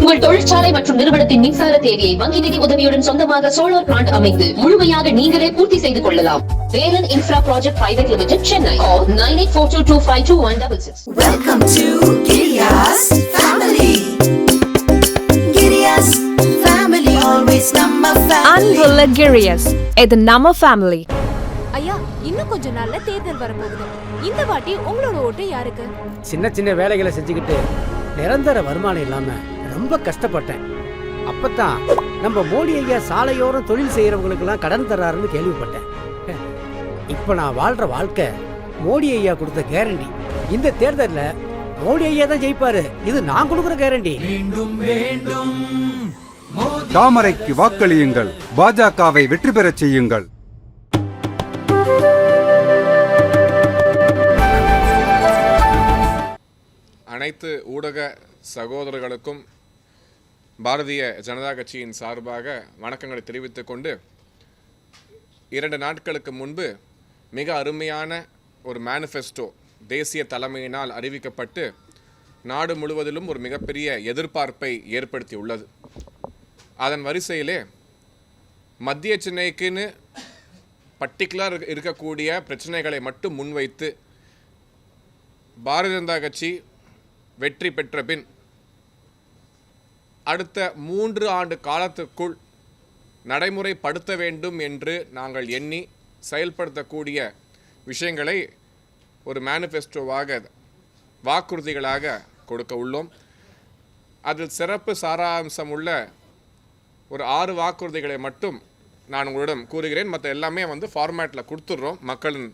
உங்கள் தொழிற்சாலை மற்றும் நிறுவனத்தின் மின்சார தேவையை வங்கி நிதி உதவியுடன் சொந்தமாக சோலார் பிளான்ட் அமைத்து முழுமையாக நீங்களே பூர்த்தி செய்து கொள்ளலாம். Velan infra project private limited, Chennai. Call 9842252166. Welcome to Giriya's family. Giriya's family, always நம்ம family. அன்புள்ள கிரியஸ், இது நம்ம ஃபேமிலி. ஐயா, இன்னும் கொஞ்ச நாள்ல தேர்தல் வரப்போகுது. இந்த வாட்டி உங்களோட ஓட்டு யாருக்கு? சின்ன சின்ன வேலைகளை செஞ்சுக்கிட்டு நிரந்தர வருமானம் இல்லாம ரொம்ப கஷ்டப்பட்டேன். அப்பதான் நம்ம மோடி ஐயா சாலையோரம் தொழில் செய்யறவங்களுக்கெல்லாம் கடன் தர்றாருன்னு கேள்விப்பட்டேன். இப்ப நான் வாழ்ற வாழ்க்கை மோடி ஐயா கொடுத்த கேரண்டி. இந்த தேர்தலில் மோடி ஐயா தான் ஜெயிப்பாரு. இது நான் கொடுக்குற கேரண்டி. தாமரைக்கு வாக்களியுங்கள், பாஜகவை வெற்றி பெறச் செய்யுங்கள். அனைத்து ஊடக சகோதரர்களுக்கும் பாரதிய ஜனதா கட்சியின் சார்பாக வணக்கங்களை தெரிவித்துக் கொண்டு, 2 நாட்களுக்கு முன்பு மிக அருமையான ஒரு மேனிஃபெஸ்டோ தேசிய தலைமையினால் அறிவிக்கப்பட்டு நாடு முழுவதிலும் ஒரு மிகப்பெரிய எதிர்பார்ப்பை ஏற்படுத்தியுள்ளது. அதன் வரிசையிலே மத்திய சென்னைக்குன்னு பர்டிகுலர் இருக்கக்கூடிய பிரச்சனைகளை மட்டும் முன்வைத்து பாரதிய ஜனதா கட்சி வெற்றி பெற்ற பின் அடுத்த 3 ஆண்டு காலத்திற்குள் நடைமுறைப்படுத்த வேண்டும் என்று நாங்கள் எண்ணி செயல்படுத்தக்கூடிய விஷயங்களை ஒரு மேனிஃபெஸ்டோவாக, வாக்குறுதிகளாக கொடுக்க உள்ளோம். அதில் சிறப்பு சாராம்சம் உள்ள ஒரு 6 வாக்குறுதிகளை மட்டும் நான் உங்களிடம் கூறுகிறேன். மற்ற எல்லாமே ஃபார்மேட்டில் கொடுத்துட்றோம் மக்களின்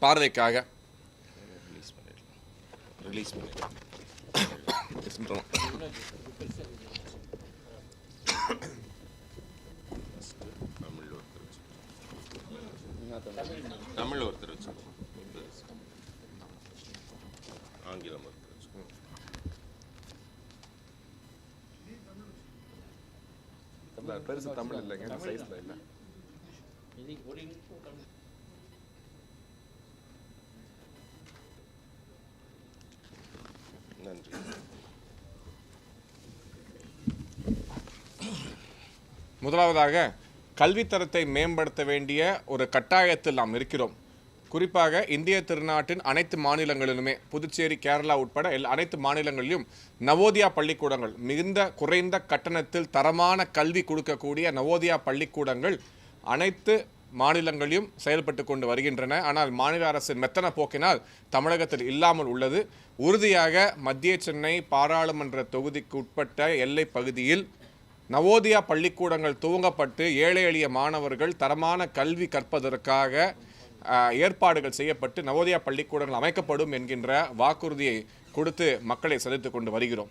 பார்வைக்காக. தமிழ் ஒருத்தர் வச்சு ஆங்கிலம் பெருசு தமிழ் இல்லைங்க, சைஸ்ல இல்லை. நன்றி. முதலாவதாக கல்வித்தரத்தை மேம்படுத்த வேண்டிய ஒரு கட்டாயத்தில் நாம் இருக்கிறோம். குறிப்பாக இந்திய திருநாட்டின் அனைத்து மாநிலங்களிலுமே, புதுச்சேரி, கேரளா உட்பட அனைத்து மாநிலங்களிலும் நவோதயா பள்ளிக்கூடங்கள், மிகுந்த குறைந்த கட்டணத்தில் தரமான கல்வி கொடுக்கக்கூடிய நவோதயா பள்ளிக்கூடங்கள் அனைத்து மாநிலங்களிலும் செயல்பட்டு கொண்டு வருகின்றன. ஆனால் மாநில அரசின் மெத்தன போக்கினால் தமிழகத்தில் இல்லாமல் உள்ளது. உறுதியாக மத்திய சென்னை பாராளுமன்ற தொகுதிக்கு உட்பட்ட எல்லை பகுதியில் நவோதயா பள்ளிக்கூடங்கள் துவங்கப்பட்டு ஏழை எளிய மாணவர்கள் தரமான கல்வி கற்பதற்காக ஏற்பாடுகள் செய்யப்பட்டு நவோதயா பள்ளிக்கூடங்கள் அமைக்கப்படும் என்கின்ற வாக்குறுதியை கொடுத்து மக்களை சந்தித்து கொண்டு வருகிறோம்.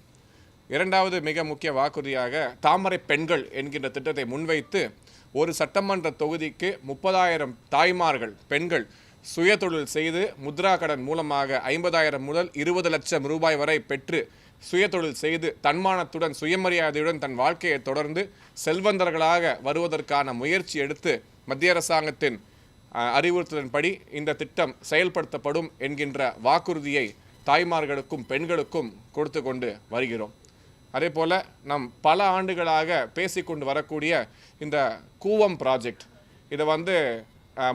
இரண்டாவது மிக முக்கிய வாக்குறுதியாக தாமரை பெண்கள் என்கின்ற திட்டத்தை முன்வைத்து ஒரு சட்டமன்ற தொகுதிக்கு 30,000 தாய்மார்கள், பெண்கள் சுயதொழில் செய்து முத்ரா கடன் மூலமாக 50,000 முதல் 20 லட்சம் ரூபாய் வரை பெற்று சுயதொழில் செய்து தன்மானத்துடன் சுயமரியாதையுடன் தன் வாழ்க்கையை தொடர்ந்து செல்வந்தர்களாக வருவதற்கான முயற்சி எடுத்து மத்திய அரசாங்கத்தின் அறிவுறுத்தலின்படி இந்த திட்டம் செயல்படுத்தப்படும் என்கின்ற வாக்குறுதியை தாய்மார்களுக்கும் பெண்களுக்கும் கொடுத்து கொண்டு வருகிறோம். அதே போல் நம் பல ஆண்டுகளாக பேசிக்கொண்டு வரக்கூடிய இந்த கூவம் ப்ராஜெக்ட், இதை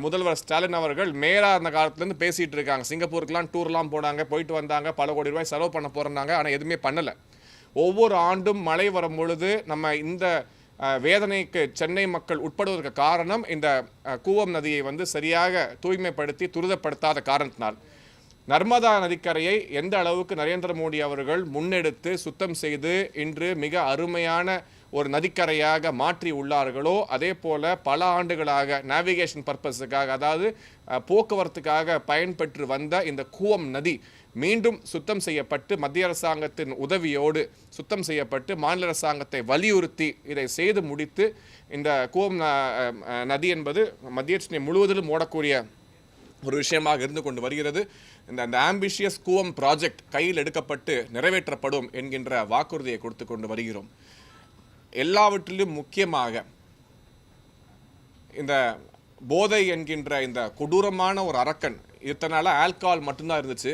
முதல்வர் ஸ்டாலின் அவர்கள் மேயராக இருந்த காலத்துலேருந்து பேசிகிட்டு இருக்காங்க. சிங்கப்பூருக்கெலாம் டூர்லாம் போனாங்க, போயிட்டு வந்தாங்க, பல கோடி ரூபாய் செலவு பண்ண போகிறாங்க. ஆனால் எதுவுமே பண்ணலை. ஒவ்வொரு ஆண்டும் மழை வரும் பொழுது நம்ம இந்த வேதனைக்கு சென்னை மக்கள் உட்படுவதற்கு காரணம் இந்த கூவம் நதியை சரியாக தூய்மைப்படுத்தி துரிதப்படுத்தாத காரணத்தினால். நர்மதா நதிக்கரையை எந்த அளவுக்கு நரேந்திர மோடி அவர்கள் முன்னெடுத்து சுத்தம் செய்து இன்று மிக அருமையான ஒரு நதிக்கரையாக மாற்றி உள்ளார்களோ, அதே போல் பல ஆண்டுகளாக நேவிகேஷன் பர்பஸுக்காக, அதாவது போக்குவரத்துக்காக பயன்பெற்று வந்த இந்த கூவம் நதி மீண்டும் சுத்தம் செய்யப்பட்டு மத்திய அரசாங்கத்தின் உதவியோடு சுத்தம் செய்யப்பட்டு மாநில அரசாங்கத்தை வலியுறுத்தி இதை செய்து முடித்து இந்த கூவம் நதி என்பது மத்திய சென்னை முழுவதிலும் ஓடக்கூடிய ஒரு விஷயமாக இருந்து கொண்டு வருகிறது. இந்த ஆம்பிஷியஸ் கூவம் ப்ராஜெக்ட் கையில் எடுக்கப்பட்டு நிறைவேற்றப்படும் என்கின்ற வாக்குறுதியை கொடுத்து கொண்டு வருகிறோம். எல்லாவற்றிலும் முக்கியமாக இந்த போதை என்கின்ற இந்த கொடூரமான ஒரு அரக்கன், இத்தனை நாளாக ஆல்கஹால் மட்டும்தான் இருந்துச்சு.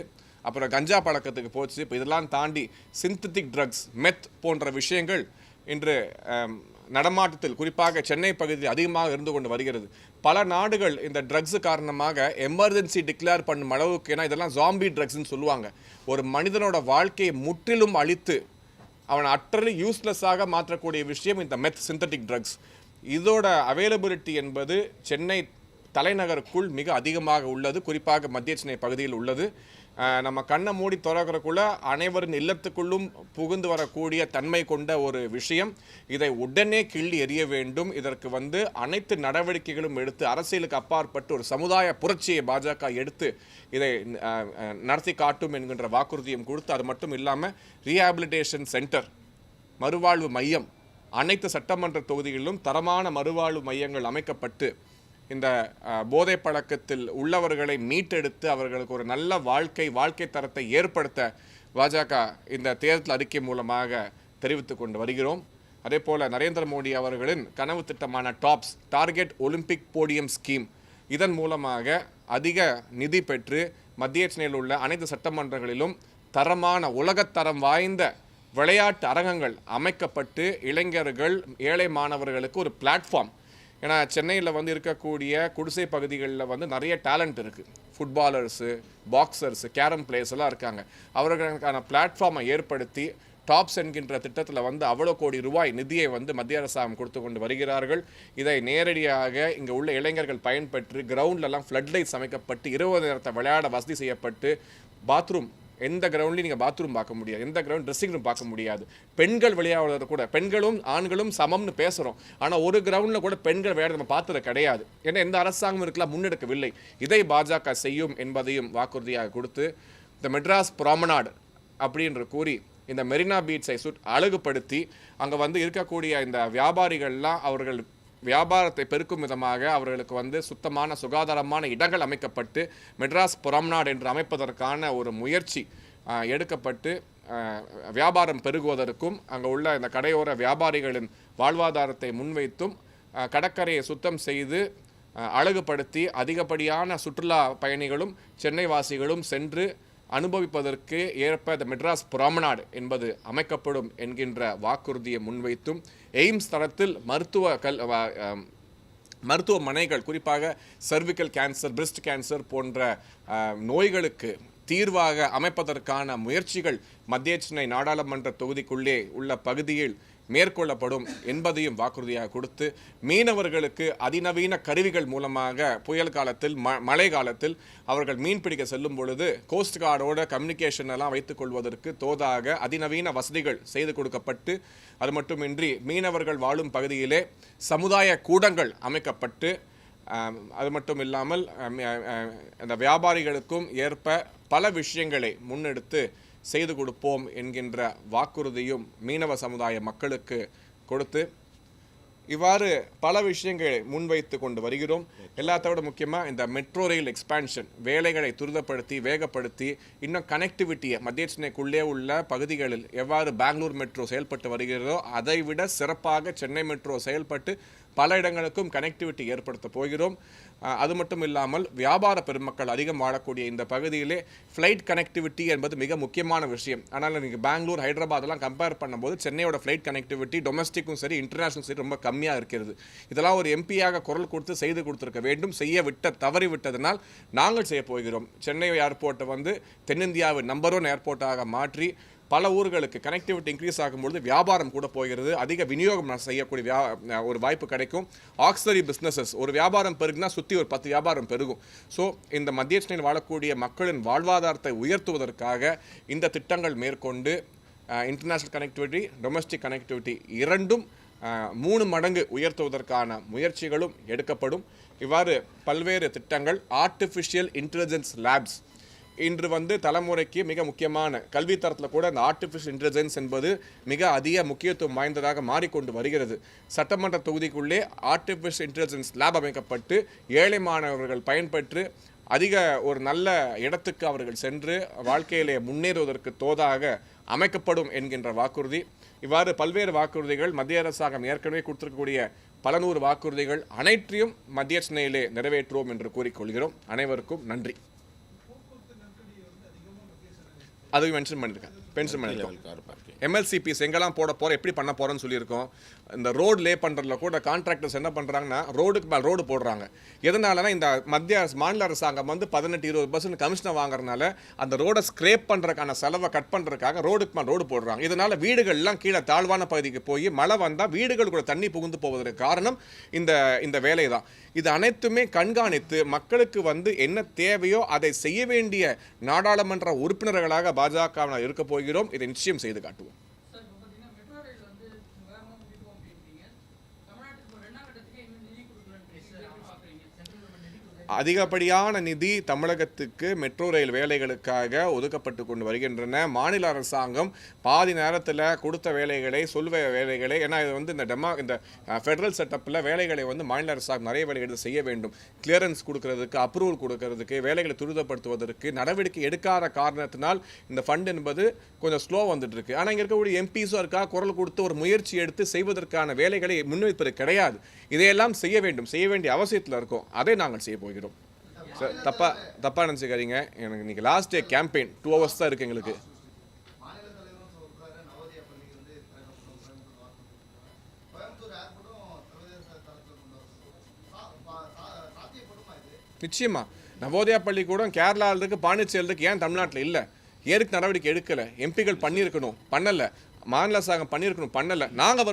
அப்புறம் கஞ்சா பழக்கத்துக்கு போச்சு. இப்போ இதெல்லாம் தாண்டி சிந்தட்டிக் ட்ரக்ஸ், மெத் போன்ற விஷயங்கள் இன்று நடமாட்டத்தில் குறிப்பாக சென்னை பகுதியில் அதிகமாக இருந்து கொண்டு வருகிறது. பல நாடுகள் இந்த ட்ரக்ஸு காரணமாக எமர்ஜென்சி டிக்ளேர் பண்ணும் அளவுக்கு, ஏன்னா இதெல்லாம் ஜாம்பி ட்ரக்ஸ்ன்னு சொல்லுவாங்க, ஒரு மனிதனோட வாழ்க்கையை முற்றிலும் அழித்து அவன் அற்றலி யூஸ்லெஸ்ஸாக மாற்றக்கூடிய விஷயம் இந்த மெத், சிந்தட்டிக் ட்ரக்ஸ். இதோட அவைலபிலிட்டி என்பது சென்னை தலைநகருக்குள் மிக அதிகமாக உள்ளது, குறிப்பாக மத்திய சென்னை பகுதியில் உள்ளது. நம்ம கண்ணை மூடி திறக்கிறக்குள்ள அனைவரின் இல்லத்துக்குள்ளும் புகுந்து வரக்கூடிய தன்மை கொண்ட ஒரு விஷயம். இதை உடனே கிள்ளி எறிய வேண்டும். இதற்கு அனைத்து நடவடிக்கைகளும் எடுத்து அரசியலுக்கு அப்பாற்பட்டு ஒரு சமுதாய புரட்சியை பாஜக எடுத்து இதை நடத்தி காட்டும் என்கின்ற வாக்குறுதியும் கொடுத்து, அது மட்டும் இல்லாமல் ரீஹாபிலிட்டேஷன் சென்டர், மறுவாழ்வு மையம், அனைத்து சட்டமன்ற தொகுதிகளிலும் தரமான மறுவாழ்வு மையங்கள் அமைக்கப்பட்டு இந்த போதை பழக்கத்தில் உள்ளவர்களை மீட்டெடுத்து அவர்களுக்கு ஒரு நல்ல வாழ்க்கை தரத்தை ஏற்படுத்த பாஜக இந்த தேர்தல் அறிக்கை மூலமாக தெரிவித்து கொண்டு வருகிறோம். அதே போல் நரேந்திர மோடி அவர்களின் கனவு திட்டமான டார்கெட் ஒலிம்பிக் போடியம் ஸ்கீம், இதன் மூலமாக அதிக நிதி பெற்று மத்திய சென்னையில் உள்ள அனைத்து சட்டமன்றங்களிலும் தரமான உலகத்தரம் வாய்ந்த விளையாட்டு அரங்கங்கள் அமைக்கப்பட்டு இளைஞர்கள், ஏழை மாணவர்களுக்கு ஒரு பிளாட்ஃபார்ம். ஏன்னா சென்னையில் இருக்கக்கூடிய குடிசை பகுதிகளில் நிறைய டேலண்ட் இருக்குது. ஃபுட்பாலர்ஸு, பாக்ஸர்ஸு, கேரம் பிளேயர்ஸ் எல்லாம் இருக்காங்க. அவர்களுக்கான பிளாட்ஃபார்மை ஏற்படுத்தி டாப்ஸ் என்கின்ற திட்டத்தில் அவ்வளோ கோடி ரூபாய் நிதியை மத்திய அரசாங்கம் கொடுத்து கொண்டு வருகிறார்கள். இதை நேரடியாக இங்கே உள்ள இளைஞர்கள் பயன்பெற்று கிரவுண்ட்லலாம் ஃப்ளட் லைட்ஸ் அமைக்கப்பட்டு இரவு நேரத்தை விளையாட வசதி செய்யப்பட்டு, பாத்ரூம் எந்த கிரவுண்ட்லையும் நீங்கள் பாத்ரூம் பார்க்க முடியாது, எந்த கிரவுண்ட் ட்ரெஸ்ஸிங் ரூம் பார்க்க முடியாது. பெண்கள் விளையாடுறது கூட, பெண்களும் ஆண்களும் சமம்னு பேசுகிறோம், ஆனால் ஒரு கிரவுண்டில் கூட பெண்கள் விளையாட நம்ம பார்த்தது கிடையாது. ஏன்னா எந்த அரசாங்கமும் இருக்கலாம் முன்னெடுக்கவில்லை. இதை பாஜக செய்யும் என்பதையும் வாக்குறுதியாக கொடுத்து, இந்த மெட்ராஸ் ப்ராமனாடு அப்படின்ற கூறி இந்த மெரினா பீச்சை அழகுபடுத்தி அங்கே இருக்கக்கூடிய இந்த வியாபாரிகள்லாம் அவர்கள் வியாபாரத்தை பெருக்கும் விதமாக அவர்களுக்கு சுத்தமான சுகாதாரமான இடங்கள் அமைக்கப்பட்டு மெட்ராஸ் ப்ராமனாட் என்று அமைப்பதற்கான ஒரு முயற்சி எடுக்கப்பட்டு வியாபாரம் பெருகுவதற்கும் அங்கே உள்ள இந்த கடையோர வியாபாரிகளின் வாழ்வாதாரத்தை முன்வைத்தும் கடற்கரையை சுத்தம் செய்து அழகுபடுத்தி அதிகப்படியான சுற்றுலா பயணிகளும் சென்னை வாசிகளும் சென்று அனுபவிப்பதற்கு ஏற்ப இந்த மெட்ராஸ் ப்ராமனாட் என்பது அமைக்கப்படும் என்கின்ற வாக்குறுதியை முன்வைத்தும், எய்ம்ஸ் தரத்தில் மருத்துவமனைகள், குறிப்பாக சர்விக்கல் கேன்சர், பிரெஸ்ட் கேன்சர் போன்ற நோய்களுக்கு தீர்வாக அமைப்பதற்கான முயற்சிகள் மத்திய சென்னை நாடாளுமன்ற தொகுதிக்குள்ளே உள்ள பகுதியில் மேற்கொள்ளப்படும் என்பதையும் வாக்குறுதியாக கொடுத்து, மீனவர்களுக்கு அதிநவீன கருவிகள் மூலமாக புயல் காலத்தில், மழை காலத்தில் அவர்கள் மீன்பிடிக்க செல்லும் பொழுது கோஸ்ட் கார்டோட கம்யூனிகேஷன் எல்லாம் வைத்துக் கொள்வதற்கு தோதாக அதிநவீன வசதிகள் செய்து கொடுக்கப்பட்டு, அது மட்டுமின்றி மீனவர்கள் வாழும் பகுதியிலே சமுதாய கூடங்கள் அமைக்கப்பட்டு, அது மட்டும் இல்லாமல் அந்த வியாபாரிகளுக்கும் ஏற்ப பல விஷயங்களை முன்னெடுத்து செய்து கொடுப்போம் என்கின்ற வாக்குறுதியும் மீனவ சமுதாய மக்களுக்கு கொடுத்து, இவ்வாறு பல விஷயங்களை முன்வைத்து கொண்டு வருகிறோம். எல்லாத்தோட முக்கியமாக இந்த மெட்ரோ ரயில் எக்ஸ்பான்ஷன் வேலைகளை துரிதப்படுத்தி வேகப்படுத்தி இன்னும் கனெக்டிவிட்டியை மத்திய சென்னைக்குள்ளே உள்ள பகுதிகளில் எவ்வாறு பெங்களூர் மெட்ரோ செயல்பட்டு வருகிறதோ அதைவிட சிறப்பாக சென்னை மெட்ரோ செயல்பட்டு பல இடங்களுக்கும் கனெக்டிவிட்டி ஏற்படுத்த போகிறோம். அது மட்டும் இல்லாமல் வியாபார பெருமக்கள் அதிகம் வாழக்கூடிய இந்த பகுதியிலே ஃப்ளைட் கனெக்டிவிட்டி என்பது மிக முக்கியமான விஷயம். ஆனால் நீங்கள் பெங்களூர், ஹைதராபாத்லாம் கம்பேர் பண்ணும்போது சென்னையோட ஃப்ளைட் கனெக்டிவிட்டி டொமஸ்டிக்கும் சரி இன்டர்நேஷனல் சரி ரொம்ப கம்மியாக இருக்கிறது. இதெல்லாம் ஒரு எம்பியாக குரல் கொடுத்து செய்து கொடுத்துருக்க வேண்டும். தவறி விட்டதனால் நாங்கள் செய்ய போகிறோம். சென்னை ஏர்போர்ட்டை தென்னிந்தியாவின் நம்பர் 1 ஏர்போர்ட்டாக மாற்றி பல ஊர்களுக்கு கனெக்டிவிட்டி இன்க்ரீஸ் ஆகும்பொழுது வியாபாரம் கூட போகிறது, அதிக விநியோகம் செய்யக்கூடிய ஒரு வாய்ப்பு கிடைக்கும். ஆக்ஸிலரி பிஸ்னஸஸ், ஒரு வியாபாரம் பெருகுனா சுற்றி ஒரு 10 வியாபாரம் பெருகும். ஸோ இந்த மத்திய சென்னையில் வாழக்கூடிய மக்களின் வாழ்வாதாரத்தை உயர்த்துவதற்காக இந்த திட்டங்கள் மேற்கொண்டு இன்டர்நேஷ்னல் கனெக்டிவிட்டி, டொமஸ்டிக் கனெக்டிவிட்டி இரண்டும் 3 மடங்கு உயர்த்துவதற்கான முயற்சிகளும் எடுக்கப்படும். இவ்வாறு பல்வேறு திட்டங்கள். ஆர்டிஃபிஷியல் இன்டெலிஜென்ஸ் லேப்ஸ் இன்று தலைமுறைக்கு மிக முக்கியமான கல்வி தரத்தில் கூட இந்த ஆர்டிஃபிஷியல் இன்டெலிஜென்ஸ் என்பது மிக அதிக முக்கியத்துவம் வாய்ந்ததாக மாறிக்கொண்டு வருகிறது. சட்டமன்ற தொகுதிக்குள்ளே ஆர்டிஃபிஷியல் இன்டெலிஜென்ஸ் லேப் அமைக்கப்பட்டு ஏழை மாணவர்கள் பயன்பெற்று அதிக ஒரு நல்ல இடத்துக்கு அவர்கள் சென்று வாழ்க்கையிலே முன்னேறுவதற்கு தோதாக அமைக்கப்படும் என்கின்ற வாக்குறுதி. இவ்வாறு பல்வேறு வாக்குறுதிகள் மத்திய அரசாங்கம் ஏற்கனவே கொடுத்திருக்கக்கூடிய பல நூறு வாக்குறுதிகள் அனைத்தையும் மத்திய சென்னையிலே நிறைவேற்றுவோம் என்று கூறிக்கொள்கிறோம். அனைவருக்கும் நன்றி. அதுவும் மென்ஷன் பண்ணியிருக்கேன் கார் பார்க்கிங் MLCPs எங்கெல்லாம் போட போகிறோம் எப்படி பண்ண போகிறோன்னு சொல்லியிருக்கோம். இந்த ரோடு லே பண்ணுறதுல கூட கான்ட்ராக்டர்ஸ் என்ன பண்ணுறாங்கன்னா ரோடுக்கு மேலே ரோடு போடுறாங்க. எதனாலனா இந்த மாநில அரசாங்கம் வந்து 18-20% கமிஷனை வாங்குறதுனால அந்த ரோடை ஸ்க்ரேப் பண்ணுறதுக்கான செலவை கட் பண்ணுறதுக்காக ரோடுக்கு மேலே ரோடு போடுறாங்க. இதனால் வீடுகள்லாம் கீழே தாழ்வான பகுதிக்கு போய் மழை வந்தால் வீடுகளுக்குள்ள தண்ணி புகுந்து போவதற்கு காரணம் இந்த வேலை தான். இது அனைத்துமே கண்காணித்து மக்களுக்கு வந்து என்ன தேவையோ அதை செய்ய வேண்டிய நாடாளுமன்ற உறுப்பினர்களாக பாஜகவினர் இருக்க போகிறோம். இதை நிச்சயம் செய்து காட்டுவோம். அதிகப்படியான நிதி தமிழகத்துக்கு மெட்ரோ ரயில் வேலைகளுக்காக ஒதுக்கப்பட்டு கொண்டு வருகின்றன. மாநில அரசாங்கம் பாதி நேரத்தில் கொடுத்த வேலைகளை வேலைகளை ஏன்னா இது வந்து இந்த ஃபெடரல் செட்டப்பில் வேலைகளை வந்து மாநில அரசாங்கம் நிறைய வேலைகளை செய்ய வேண்டும். கிளியரன்ஸ் கொடுக்கறதுக்கு, அப்ரூவல் கொடுக்கறதுக்கு, வேலைகளை துரிதப்படுத்துவதற்கு நடவடிக்கை எடுக்காத காரணத்தினால் இந்த ஃபண்ட் என்பது கொஞ்சம் ஸ்லோ வந்துட்டு இருக்கு. ஆனால் இங்கே இருக்கக்கூடிய எம்பிஸும் இருக்கா குரல் கொடுத்து ஒரு முயற்சி எடுத்து செய்வதற்கான வேலைகளை முன்வைப்பது கிடையாது. இதையெல்லாம் செய்ய வேண்டிய அவசியத்தில் இருக்கும். அதை நாங்கள் செய்ய போகிறோம். சார் தப்பா நினச்சிக்காதீங்க. எனக்கு இன்னைக்கு லாஸ்ட் டே கேம்பெயின் 2 hours தான் இருக்குது எங்களுக்கு. நிச்சயமா நவோதயா பள்ளிக்கூடம் கேரளாவில் இருக்கு, பாண்டிச்சேரியில் இருக்கு, ஏன் தமிழ்நாட்டில் இல்லை? ஏற்கு நடவடிக்கை எடுக்கலை. எம்பிகள் பண்ணியிருக்கணும், பண்ணலை. மாநில அரசாங்கம் பண்ணியிருக்கணும், பண்ணலை. நாங்கள்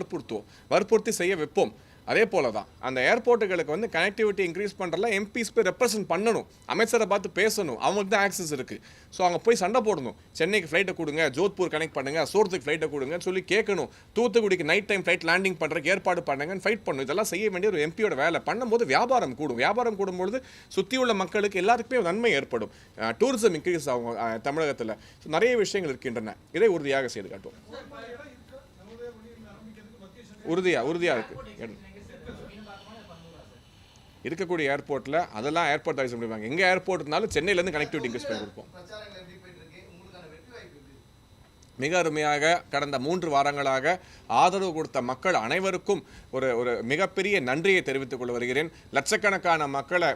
வற்புறுத்தி செய்ய வைப்போம். அதே போல தான் அந்த ஏர்போர்ட்டுகளுக்கு வந்து கனெக்டிவிட்டி இன்க்ரீஸ் பண்ணுறதுல எம்பிஸ் போய் ரெப்ரசன்ட் பண்ணணும், அமைச்சரை பார்த்து பேசணும். அவங்களுக்கு தான் ஆக்சஸ் இருக்குது. ஸோ அவங்க போய் சண்டை போடணும். சென்னைக்கு ஃப்ளைட்டை கொடுங்க, ஜோத்பூர் கனெக்ட் பண்ணுங்கள், சூரத்துக்கு ஃப்ளைட்டை கொடுங்கன்னு சொல்லி கேட்கணும். தூத்துக்குடிக்கு நைட் டைம் ஃப்ளைட் லேண்டிங் பண்ணுறதுக்கு ஏற்பாடு பண்ணுங்கன்னு ஃபைட் பண்ணணும். இதெல்லாம் செய்ய வேண்டிய ஒரு எம்பியோட வேலை. பண்ணும்போது வியாபாரம் கூடும்பொழுது சுற்றி உள்ள மக்களுக்கு எல்லாருக்குமே நன்மை ஏற்படும். டூரிசம் இன்க்ரீஸ் ஆகும் தமிழகத்தில். நிறைய விஷயங்கள் இருக்கின்றன. இதை உறுதியாக செய்து காட்டுவோம். உறுதியாக இருக்குது. இருக்கக்கூடிய ஏர்போர்ட்டில் அதெல்லாம் ஏர்போர்ட் ஆஃபீஸ் பண்ணிப்பாங்க. எங்கே ஏர்போர்ட் இருந்தாலும் சென்னையிலேருந்து கனெக்டிவிட்டி இன்க்ரீஸ் பண்ணி கொடுப்போம். மிக அருமையாக கடந்த 3 வாரங்களாக ஆதரவு கொடுத்த மக்கள் அனைவருக்கும் ஒரு மிகப்பெரிய நன்றியை தெரிவித்துக் கொள்ள வருகிறேன். லட்சக்கணக்கான மக்களை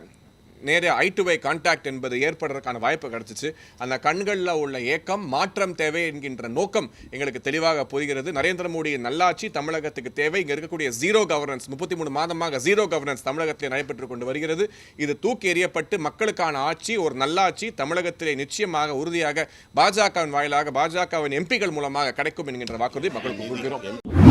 நேரே I-to-I கான்டாக்ட் என்பது ஏற்படுறதுக்கான வாய்ப்பு கிடைச்சிச்சு. அந்த கண்களில் உள்ள ஏக்கம், மாற்றம் தேவை என்கின்ற நோக்கம் எங்களுக்கு தெளிவாக புரிகிறது. நரேந்திர மோடியின் நல்லாட்சி தமிழகத்துக்கு தேவை. இங்கே இருக்கக்கூடிய ஜீரோ கவர்னன்ஸ் 33 மாதமாக ஜீரோ கவர்னன்ஸ் தமிழகத்தில் நடைபெற்று கொண்டு வருகிறது. இது தூக்கி எறியப்பட்டு மக்களுக்கான ஆட்சி, ஒரு நல்லாட்சி தமிழகத்திலே நிச்சயமாக உறுதியாக பாஜகவின் வாயிலாக, பாஜகவின் எம்பிகள் மூலமாக கிடைக்கும் என்கின்ற வாக்குறுதி மக்களுக்கு கொடுக்கிறோம்.